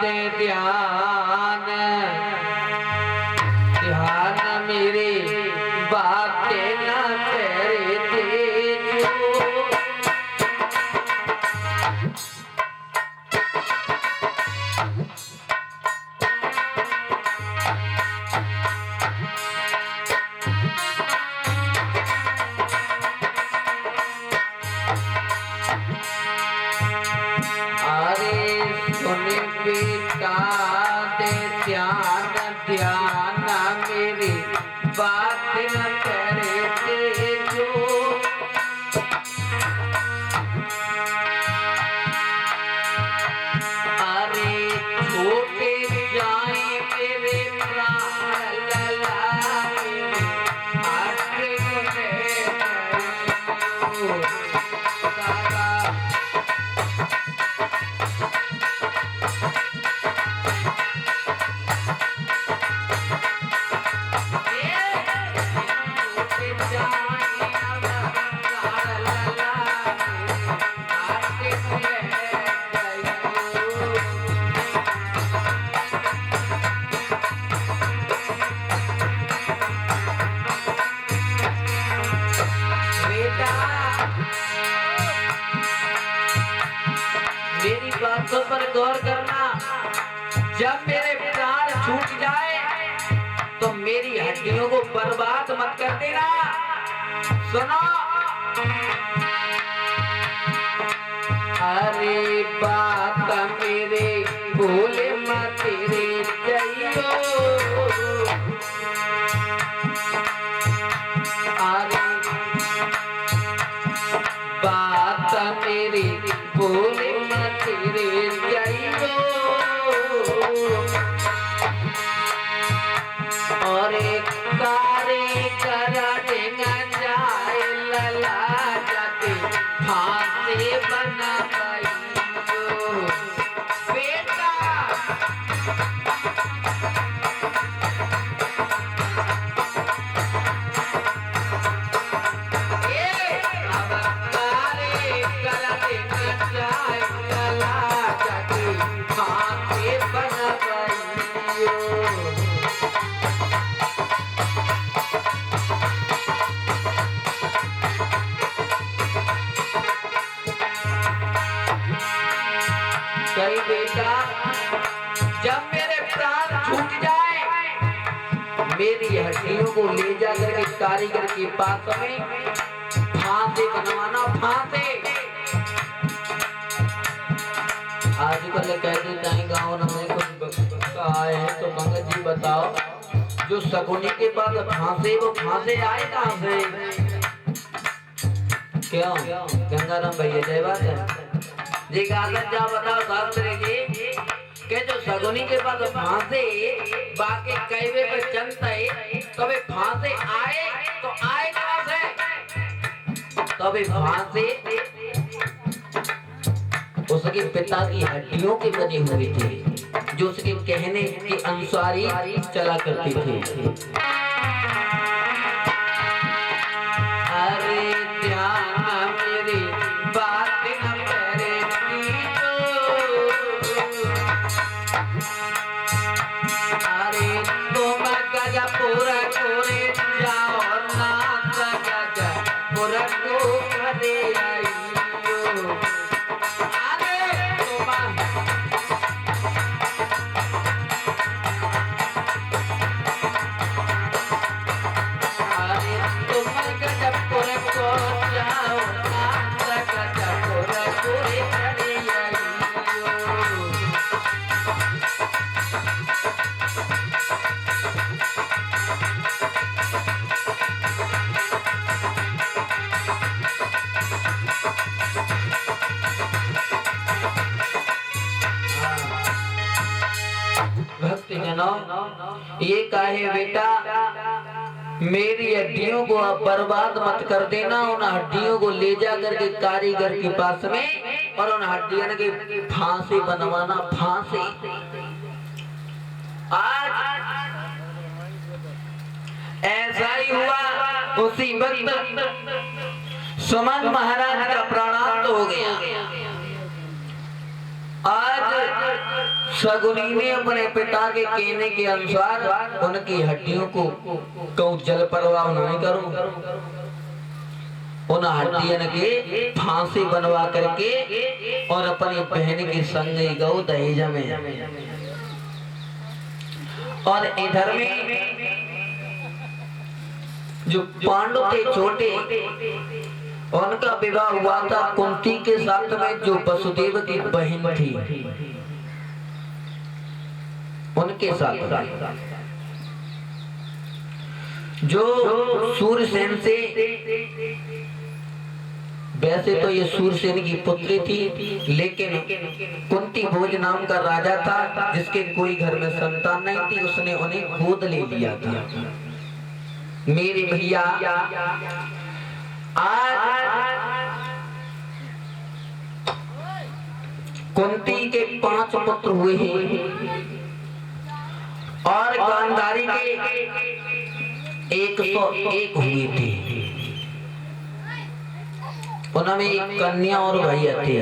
दे ध्यान ध्यान मेरी बातें ना तेरे तेजो। बेटा दे ध्यान ध्यान मेरी बात न करे तेजो। अरे छोटे जाए मेरे प्राण ललाए आटे मेरी बातों पर गौर करना। जब मेरे प्राण छूट जाए तो मेरी हड्डियों को बर्बाद मत कर देना। सुनो, अरे बात मेरे भूले मत तेरे जइयो। अरे बात मेरी भूले मत तेरे जइयो। और एक कारे करा देगा जाए लला जाते फांसी बना पाइयो। बेटा कई बेटा, जब मेरे प्राण छूट जाए मेरी हड्डियों को ले जाकर के कारीगर के पास में फांसी बनवाना। फांसी आजकल कहते हैं गाँव में कुछ कहा है तो मंगत जी बताओ, जो शकुनी के पास फांसी वो फांसी आए कहाँ से? क्यों गंगाराम भैया जय बात है जी गाजन जा बताओ शास्त्री जी के जो शकुनी के पास फांसी बाकी कहवे पे चलता है तबे फांसी आए तो आए कहाँ से? तबे फांसी उसके पिता की हड्डियों के बने हुए थे जो उसके कहने के अनुसार ही चला करते थे। अरे ध्यान मेरी बात न करे अरे तुम गजा पूरा कोरे जाओ ना गजा पूरा को करे आइयो। भक्ति जनों, ये काहे बेटा मेरी हड्डियों को आप बर्बाद मत कर देना। उन हड्डियों को ले जा करके कारीगर के पास में और उन हड्डियों की फांसी बनवाना। फांसी आज ऐसा ही हुआ। उसी वक्त सुमन महाराज का प्राणांत हो गया। आज शगुनी ने अपने पिता के कहने के अनुसार उनकी हड्डियों को कहूँ जल प्रवाह नहीं करो, उन हड्डियन के फांसी बनवा करके और अपनी बहन के संग गौ दहेज में। और इधर में जो पांडु थे छोटे, उनका विवाह हुआ था कुंती के साथ में जो वसुदेव की बहन थी उनके साथ। जो सूरसेन से, वैसे तो ये सूरसेन की पुत्री थी, लेकिन कुंती भोज नाम का राजा था जिसके कोई घर में संतान नहीं थी, उसने उन्हें गोद ले लिया था। मेरे भैया आज कुंती के 5 पुत्र हुए हैं और गांधारी के 101 हुए थे। उनमें एक कन्या और भैया थे।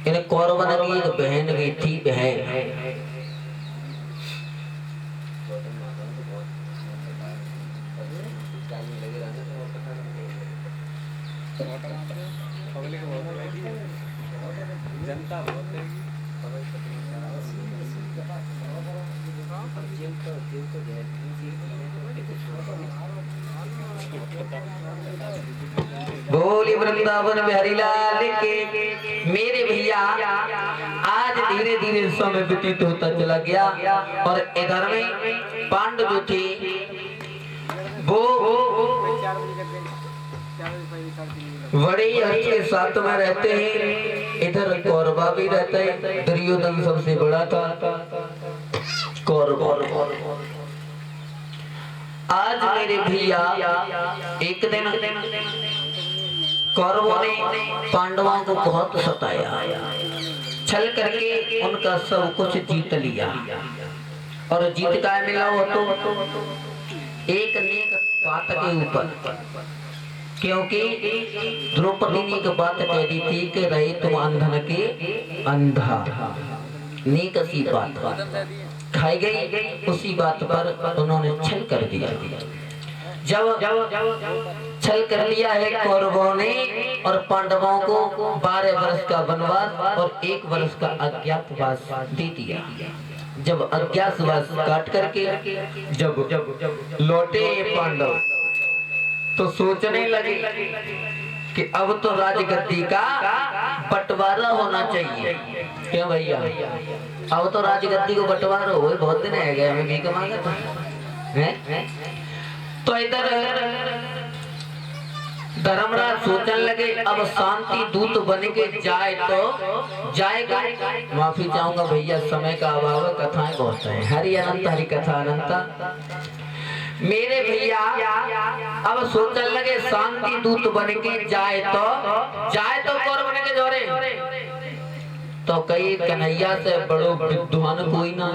इन कौरवन की एक बहन भी थी। बहन जनता बहुत है। बोली वृंदावन बिहारी लाल के। मेरे भैया आज धीरे धीरे समय व्यतीत होता चला गया और इधर में पांडव जो थे वो बड़े हर्ष के साथ में रहते हैं। इधर कौरवा भी रहता है। दुर्योधन सबसे बड़ा था कौरव। आज मेरे भैया एक दिन कौरवों ने पांडवों को बहुत सताया, छल करके उनका सब कुछ जीत लिया। और जीत का मिला हो तो एक नेक बात के ऊपर, क्योंकि द्रौपदी ने एक बात कह दी थी कि रहे तुम अंधन के अंधा, नेक सी बात खाई गई। उसी बात पर उन्होंने छल कर दिया। जब छल कर लिया है कौरवों ने और पांडवों को 12 वर्ष का वनवास और 1 वर्ष का अज्ञातवास दे दिया। जब अज्ञातवास काट करके जब लौटे पांडव तो सोचने लगे कि अब तो राजगद्दी का बंटवारा होना चाहिए। क्यों भैया, अब तो राजगद्दी को बंटवारा हो, बहुत दिन है गए हमें भीख मांगा था हैं? तो इधर धर्मराज सोचने लगे अब शांति दूत बन के जाए तो जाएगा। माफी चाहूंगा भैया, समय का अभाव है, कथाएं बहुत है। हरि अनंत हरि कथा अनंत। मेरे भैया अब सोचने लगे शांति दूत बन के जाए तो कौरव बन के जोरे तो कई कन्हैया से बड़ो विद्वान कोई ना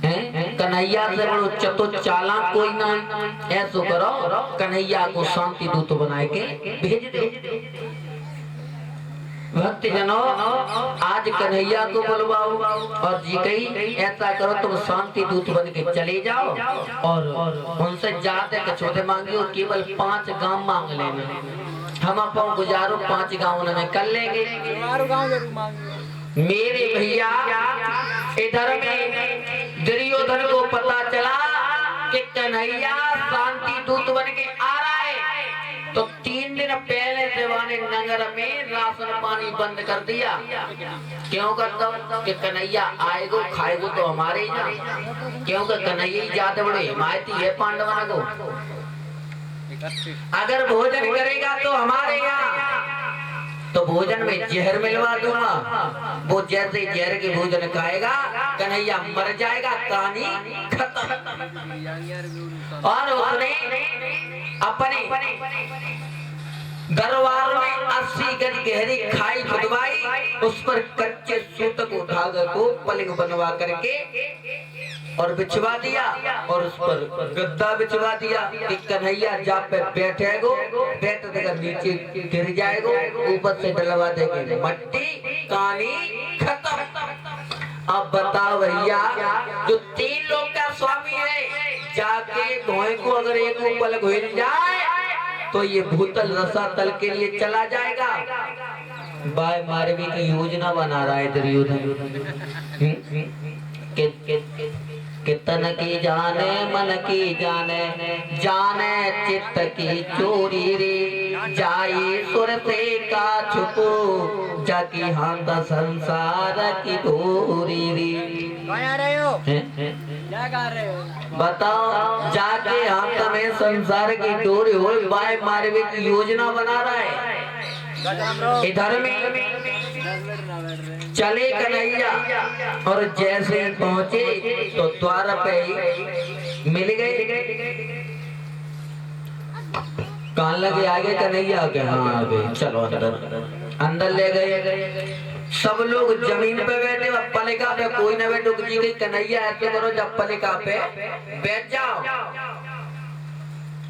है, कन्हैया से बड़ो चतुर चालाक कोई ना है। ऐसो करो कन्हैया को शांति दूत बनाए के भेज दे। भक्त जनों आज कन्हैया को बुलवाओ और जी कही ऐसा करो तुम शांति दूत बन के चले जाओ और उनसे जाते कछोते मांगे और केवल 5 गांव मांग लेना, हम अपन गुजारो 5 गांव में कर लेंगे। मेरे भैया इधर में दुर्योधन को पता चला कि कन्हैया शांति दूत बन के आ रहा है, तो 3 दिन पहले देवाने नगर में राशन पानी बंद कर दिया। क्यों करता हूँ कि कन्हैया आएगो खाएगो तो हमारे ही ना, क्योंकि कन्हैया ही ज्यादा बड़े हिमायती है पांडवों को। अगर भोजन करेगा तो हमारे यहाँ तो भोजन में जहर मिलवा दूंगा। वो जैसे जहर के भोजन खाएगा कन्हैया मर जाएगा, कहानी खत्म। और उसने अपने दरबार में 80 गज गहरी खाई खुदवाई, उस पर कच्चे सूत को धागा को पलंग बनवा करके और बिछवा दिया और उस पर गद्दा बिछवा दिया कि कन्हैया जा पे बैठेगो, बैठ देकर नीचे गिर जाएगो, ऊपर से डलवा देंगे मट्टी, कहानी खत्म। अब बताओ भैया, जो 3 लोग का स्वामी है, जाके भोए को अगर एक पल घुल जाए तो ये भूतल रसातल के लिए चला जाएगा। बाय मारवी की योजना बना रहा है दुर्योधन। कितन की जाने मन की जाने, जाने चित्त की चोरी रे, जाई सुर से का छुपो, जाकी हाथ संसार की डोरी रे। क्या रहे हो? क्या गा रहे हो? बताओ, जाके हाथ में संसार की डोरी हो, बाय मारवी की योजना बना रहा है। इधर में चले कन्हैया और जैसे ही पहुंचे तो द्वार पे ही मिल गए। कान लगे आगे कन्हैया के, हाँ आ गए, चलो अंदर। अंदर ले गए। सब लोग जमीन पे बैठे, पलिका पे कोई न बैठो जी गई। कन्हैया ऐसे करो, जब पलिका पे बैठ जाओ।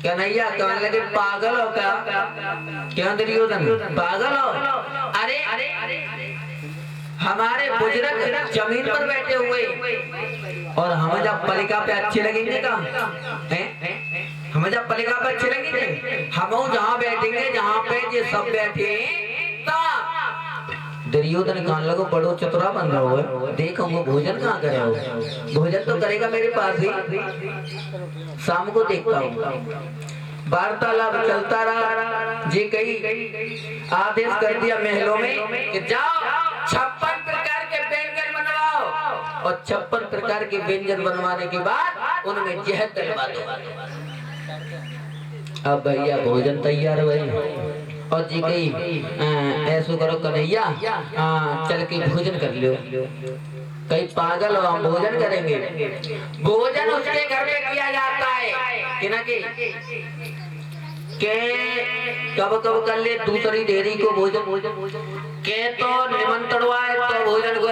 कन्हैया कहने लगे, पागल हो क्या? क्या दुर्योधन पागल हो? अरे हमारे बुजुर्ग जमीन पर बैठे हुए और हमें जब पलिका पे अच्छे लगेंगे का? हमें जब पलिका पे अच्छे लगेंगे, हम जहाँ बैठेंगे, जहाँ पे ये सब बैठे। दुर्योधन कान लगो, बड़ो चतुरा बन रहा हो, देखो वो भोजन कहाँ करे हो? भोजन तो करेगा मेरे पास ही, शाम को देखता हूँ। वार्तालाप चलता रहा। जी कही आदेश कर दिया महलों में कि जाओ 56 प्रकार के व्यंजन बनवाओ, और 56 प्रकार के व्यंजन बनवाने के बाद उनमें जहर डलवा दो। अब भैया भोजन तैयार हुए और जी कही ऐसा करो कन्हैया, चल के भोजन कर लो। कई पागल हो, हम भोजन करेंगे? भोजन उसके घर में किया जाता है कि ना कि कब कब कर ले दूसरी देरी को भोजन के तो निमंत्रण तो भोजन को